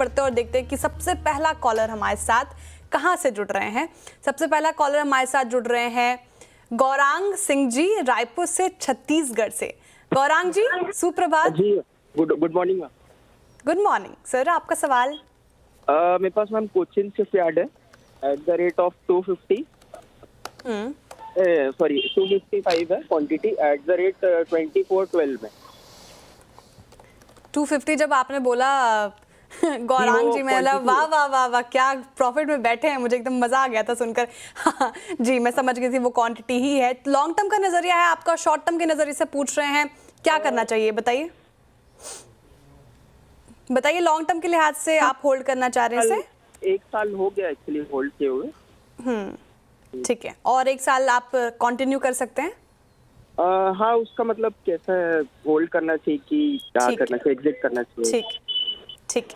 बढ़ते हैं और देखते हैं कि सबसे पहला कॉलर हमारे साथ कहाँ से जुड़ रहे हैं। सबसे पहला कॉलर हमारे साथ जुड़ रहे हैं गौरांग सिंह जी, रायपुर से, छत्तीसगढ़ से। गौरांग जी, सुप्रभात जी। Good morning ma'am. Good morning sir, आपका सवाल। मेरे पास मैम कोचिन शिपयार्ड है at the rate of 250 sorry 255 है क्वांटिटी एट द रेट 2412 में। 250 जब आपने बोला गौरांग जी, मैं वाह वाह वाह वाह, क्या प्रॉफिट में बैठे हैं, मुझे एकदम मजा आ गया था सुनकर। हाँ, जी मैं समझ गई थी वो क्वांटिटी ही है। लॉन्ग टर्म का नजरिया है आपका, शॉर्ट टर्म के नजरिए से पूछ रहे हैं, क्या करना चाहिए बताइए। बताइए लॉन्ग टर्म के लिहाज से आप होल्ड करना चाह रहे हैं इसे? 1 साल हो गया एक्चुअली होल्ड किए हुए। ठीक है, और 1 साल आप कंटिन्यू कर सकते हैं? हाँ, उसका मतलब कैसा है, होल्ड करना चाहिए कि क्या करना चाहिए, एग्जिट करना चाहिए? ठीक।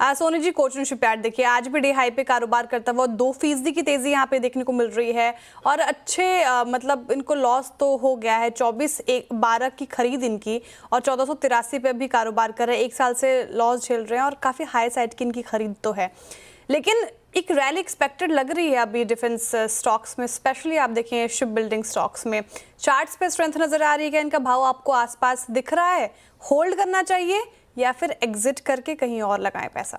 सोनी जी, कोचिन शिपयार्ड देखिए आज भी डे हाई पे कारोबार करता हुआ 2% की तेजी यहाँ पे देखने को मिल रही है और अच्छे मतलब इनको लॉस तो हो गया है। 24/12 की खरीद इनकी और 1483 पे भी कारोबार कर रहे हैं। 1 साल से लॉस झेल रहे हैं और काफ़ी हाई साइड की इनकी खरीद तो है, लेकिन एक रैली एक्सपेक्टेड लग रही है अभी डिफेंस स्टॉक्स में, स्पेशली आप देखें शिप बिल्डिंग स्टॉक्स में। चार्ट्स पे स्ट्रेंथ नजर आ रही है, इनका भाव आपको आसपास दिख रहा है? होल्ड करना चाहिए या फिर एग्जिट करके कहीं और लगाएं पैसा?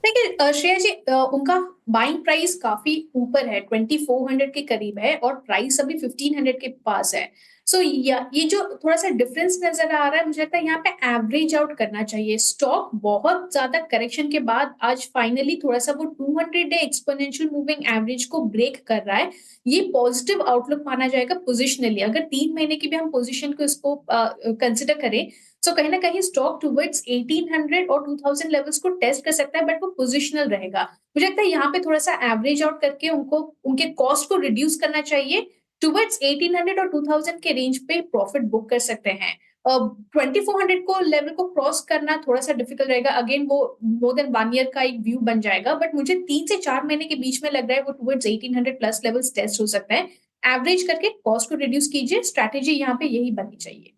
देखिए श्रेया जी, उनका बाइंग प्राइस काफी ऊपर है, 2400 के करीब है और प्राइस अभी 1500 के पास है। सो ये जो थोड़ा सा डिफरेंस नजर आ रहा है, मुझे लगता है यहाँ पे एवरेज आउट करना चाहिए। स्टॉक बहुत ज्यादा करेक्शन के बाद आज फाइनली थोड़ा सा वो 200 डे एक्सपोनेंशियल मूविंग एवरेज को ब्रेक कर रहा है। ये पॉजिटिव आउटलुक माना जाएगा पोजिशनली। अगर 3 महीने की भी हम पोजिशन को इसको कंसिडर करें, सो कहीं ना कहीं स्टॉक टुवर्ड्स 1800 और 2000 लेवल्स को टेस्ट कर सकता है, बट वो पोजिशनल रहेगा। मुझे लगता है यहाँ पे थोड़ा सा एवरेज आउट करके उनको उनके कॉस्ट को रिड्यूस करना चाहिए। टुवर्ड्स 1800 और 2000 के रेंज पे प्रॉफिट बुक कर सकते हैं। 2400 को लेवल को क्रॉस करना थोड़ा सा डिफिकल्ट रहेगा। अगेन वो मोर देन 1 ईयर का एक व्यू बन जाएगा, बट मुझे 3 से 4 महीने के बीच में लग रहा है वो टुवर्ड्स 1800 प्लस लेवल्स टेस्ट हो सकता है। एवरेज करके कॉस्ट को रिड्यूस कीजिए, स्ट्रैटेजी यहाँ पे यही बननी चाहिए।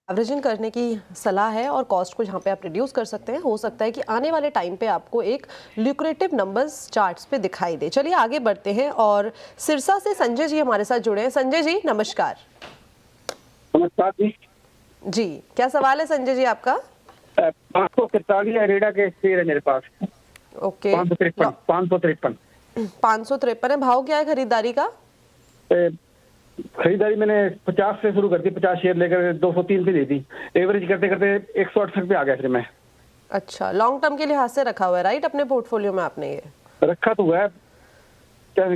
एवरेजिंग करने की सलाह है और कॉस्ट को जहाँ पे आप रिड्यूस कर सकते हैं। हो सकता है कि आने वाले टाइम पे आपको एक ल्यूक्रेटिव नंबर्स चार्ट्स पे दिखाई दे। चलिए आगे बढ़ते हैं और सिरसा से संजय जी हमारे साथ जुड़े हैं। संजय जी नमस्कार। नमस्कार जी, क्या सवाल है संजय जी आपका? 543 एरेडा के शेयर है मेरे पास। ओके, 553 है। भाव क्या है खरीदारी का? खरीदारी मैंने 50 से शुरू कर दी, 50 शेयर लेकर 203 पे दे दी। एवरेज करते करते 168 पे आ गया फिर मैं। अच्छा, लॉन्ग टर्म के लिहाज से रखा हुआ है राइट अपने पोर्टफोलियो में आपने? ये रखा तो हुआ है, क्या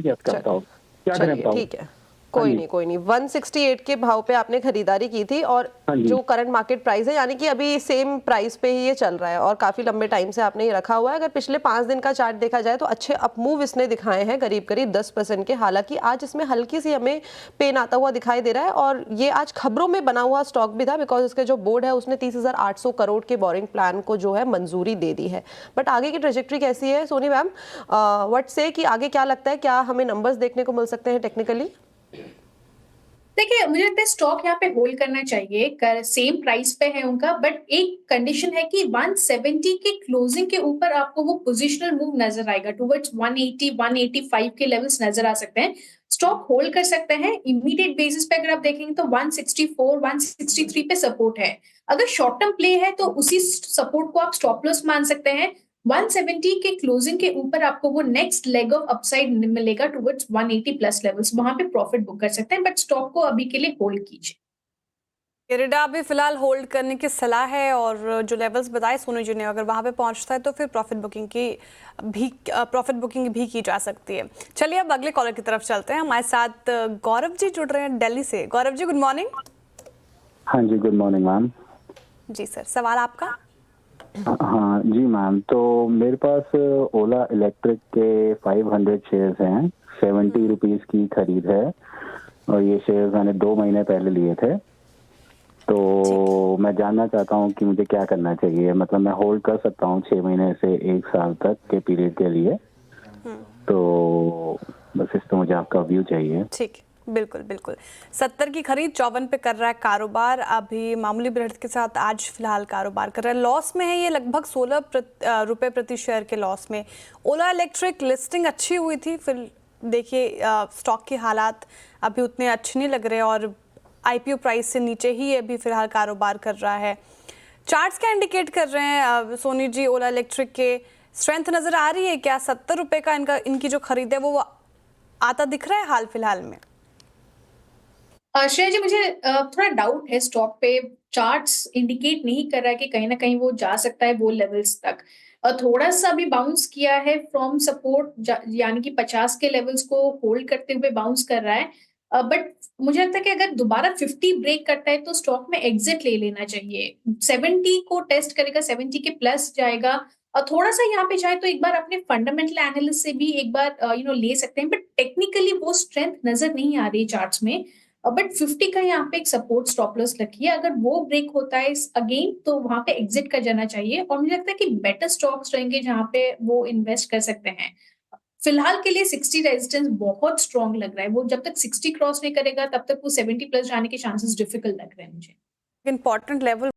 करें? ठीक है, कोई नहीं। 168 के भाव पे आपने खरीदारी की थी और जो करंट मार्केट प्राइस है यानी कि अभी सेम प्राइस पे ही ये चल रहा है और काफी लंबे टाइम से आपने ये रखा हुआ है। अगर पिछले 5 दिन का चार्ट देखा जाए तो अच्छे अपमूव इसने दिखाए हैं, करीब 10% के। हालांकि आज इसमें हल्की सी हमें पेन आता हुआ दिखाई दे रहा है और ये आज खबरों में बना हुआ स्टॉक भी था, बिकॉज इसके जो बोर्ड है उसने 30,800 करोड़ के बोरिंग प्लान को जो है मंजूरी दे दी है। बट आगे की ट्रेजेक्ट्री कैसी है सोनी मैम? व्हाट से कि आगे क्या लगता है, क्या हमें नंबर्स देखने को मिल सकते हैं टेक्निकली? देखिए मुझे लगता है स्टॉक यहाँ पे होल्ड करना चाहिए, सेम प्राइस पे है उनका, बट एक कंडीशन है कि 170 के क्लोजिंग के ऊपर आपको वो पोजिशनल मूव नजर आएगा। टुवर्ड्स 180 185 के लेवल्स नजर आ सकते हैं। स्टॉक होल्ड कर सकते हैं। इमीडिएट बेसिस पे अगर आप देखेंगे तो 164 163 पे सपोर्ट है। अगर शॉर्ट टर्म प्ले है तो उसी सपोर्ट को आप स्टॉप लॉस मान सकते हैं। 170 के क्लोजिंग के ऊपर आपको वो नेक्स्ट लेग ऑफ अपसाइड मिलेगा टुवर्ड्स 180 प्लस लेवल्स, वहां पे प्रॉफिट बुक कर सकते हैं, बट स्टॉक को अभी के लिए होल्ड कीजिए। इरेडा अभी फिलहाल होल्ड करने की सलाह है और जो लेवल्स बताए सोनू जी ने, अगर वहां पे पहुंचता है तो फिर प्रॉफिट बुकिंग भी की जा सकती है। चलिए अब अगले कॉलर की तरफ चलते हैं। हमारे साथ गौरव जी जुड़ रहे हैं दिल्ली से। Gaurav ji good morning. हाँ जी, गुड मॉर्निंग मैम। जी सर, सवाल आपका? हाँ जी मैम, तो मेरे पास ओला इलेक्ट्रिक के 500 शेयर्स हैं। 70 रुपीज की खरीद है और ये शेयर्स मैंने 2 महीने पहले लिए थे। तो मैं जानना चाहता हूँ कि मुझे क्या करना चाहिए। मतलब मैं होल्ड कर सकता हूँ 6 महीने से 1 साल तक के पीरियड के लिए। तो बस इस तो मुझे आपका व्यू चाहिए। ठीक, बिल्कुल बिल्कुल 70 की खरीद 54 पे कर रहा है कारोबार। अभी मामूली बढ़त के साथ आज फिलहाल कारोबार कर रहा है। लॉस में है ये, लगभग 16 रुपए प्रति शेयर के लॉस में। ओला इलेक्ट्रिक लिस्टिंग अच्छी हुई थी, फिर देखिए स्टॉक के हालात अभी उतने अच्छे नहीं लग रहे और आईपीओ प्राइस से नीचे ही अभी फिलहाल कारोबार कर रहा है। चार्ट्स क्या इंडिकेट कर रहे हैं सोनी जी? ओला इलेक्ट्रिक के स्ट्रेंथ नजर आ रही है क्या? 70 रुपए का इनकी जो खरीद है वो आता दिख रहा है हाल फिलहाल में? श्रेया जी, मुझे थोड़ा डाउट है स्टॉक पे। चार्ट्स इंडिकेट नहीं कर रहा है कि कहीं ना कहीं वो जा सकता है वो लेवल्स तक। थोड़ा सा भी बाउंस किया है फ्रॉम सपोर्ट, यानी कि 50 के लेवल्स को होल्ड करते हुए बाउंस कर रहा है। बट मुझे लगता है कि अगर दोबारा 50 ब्रेक करता है तो स्टॉक में एग्जिट ले लेना चाहिए। 70 को टेस्ट करेगा, 70 के प्लस जाएगा और थोड़ा सा यहाँ पे जाए तो एक बार अपने फंडामेंटल एनालिस्ट से भी एक बार ले सकते हैं। बट टेक्निकली वो स्ट्रेंथ नजर नहीं आ रही चार्ट्स में। बट 50 का यहाँ पे एक सपोर्ट स्टॉप लॉस रखिए। अगर वो ब्रेक होता है अगेन तो वहां पे एग्जिट कर जाना चाहिए और मुझे लगता है कि बेटर स्टॉक्स रहेंगे जहाँ पे वो इन्वेस्ट कर सकते हैं। फिलहाल के लिए 60 रेजिस्टेंस बहुत स्ट्रॉन्ग लग रहा है। वो जब तक 60 क्रॉस नहीं करेगा तब तक वो 70 प्लस जाने के चांसेस डिफिकल्ट लग रहे हैं मुझे। Important level